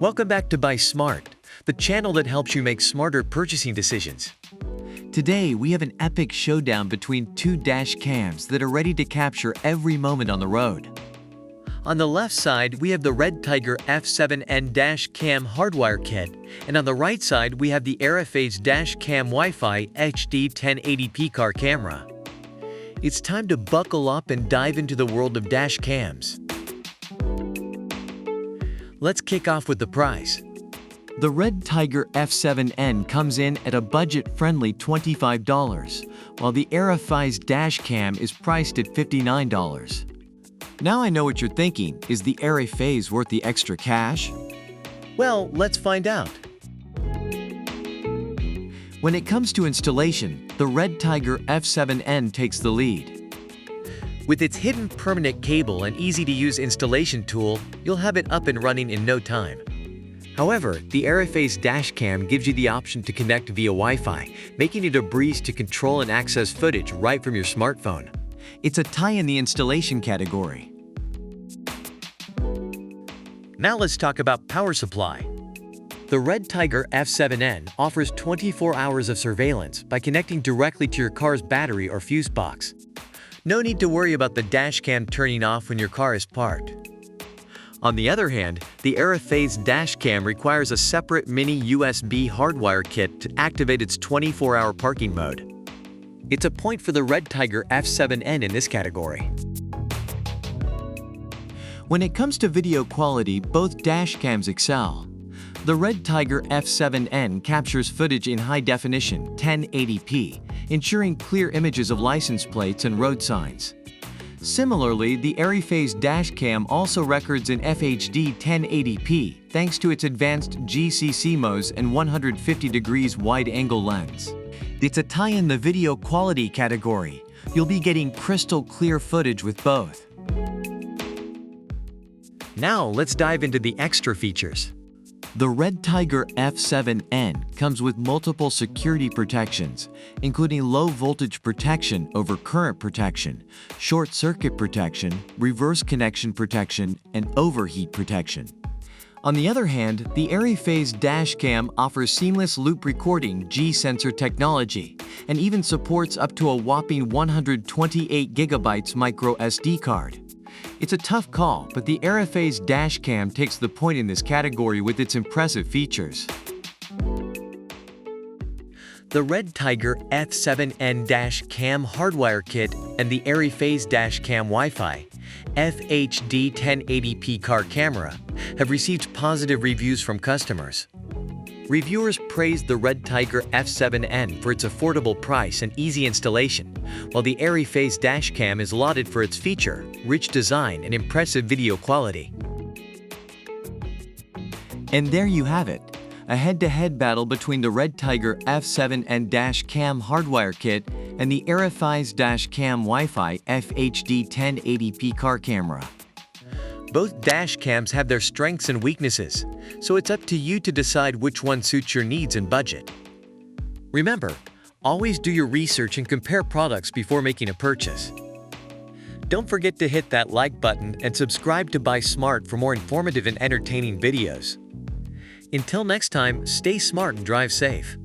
Welcome back to Buy Smart, the channel that helps you make smarter purchasing decisions. Today, we have an epic showdown between two dash cams that are ready to capture every moment on the road. On the left side, we have the REDTIGER F7N dash cam hardwire kit, and on the right side, we have the ARIFAYZ dash cam Wi-Fi HD 1080p car camera. It's time to buckle up and dive into the world of dash cams. Let's kick off with the price. The REDTIGER F7N comes in at a budget-friendly $25, while the ARIFAYZ dash cam is priced at $59. Now I know what you're thinking, is the ARIFAYZ worth the extra cash? Well, let's find out. When it comes to installation, the REDTIGER F7N takes the lead. With its hidden permanent cable and easy-to-use installation tool, you'll have it up and running in no time. However, the ARIFAYZ dashcam gives you the option to connect via Wi-Fi, making it a breeze to control and access footage right from your smartphone. It's a tie in the installation category. Now let's talk about power supply. The REDTIGER F7N offers 24 hours of surveillance by connecting directly to your car's battery or fuse box. No need to worry about the dashcam turning off when your car is parked. On the other hand, the ARIFAYZ dashcam requires a separate mini USB hardwire kit to activate its 24-hour parking mode. It's a point for the REDTIGER F7N in this category. When it comes to video quality, both dashcams excel. The REDTIGER F7N captures footage in high definition 1080p, ensuring clear images of license plates and road signs. Similarly, the ARIFAYZ dashcam also records in FHD 1080p thanks to its advanced GC-CMOS and 150 degrees wide-angle lens. It's a tie in the video quality category. You'll be getting crystal clear footage with both. Now let's dive into the extra features. The REDTIGER F7N comes with multiple security protections, including low voltage protection over current protection, short circuit protection, reverse connection protection, and overheat protection. On the other hand, the ARIFAYZ dashcam offers seamless loop recording G-sensor technology and even supports up to a whopping 128 GB micro SD card. It's a tough call, but the ARIFAYZ dashcam takes the point in this category with its impressive features. The REDTIGER F7N dashcam hardwire kit and the ARIFAYZ dashcam Wi-Fi FHD 1080p car camera have received positive reviews from customers. Reviewers praised the REDTIGER F7N for its affordable price and easy installation, while the ARIFAYZ dashcam is lauded for its feature, rich design, and impressive video quality. And there you have it, a head-to-head battle between the REDTIGER F7N dashcam hardwire kit and the ARIFAYZ dashcam Wi-Fi FHD 1080p car camera. Both dashcams have their strengths and weaknesses, so it's up to you to decide which one suits your needs and budget. Remember, always do your research and compare products before making a purchase. Don't forget to hit that like button and subscribe to Buy Smart for more informative and entertaining videos. Until next time, stay smart and drive safe.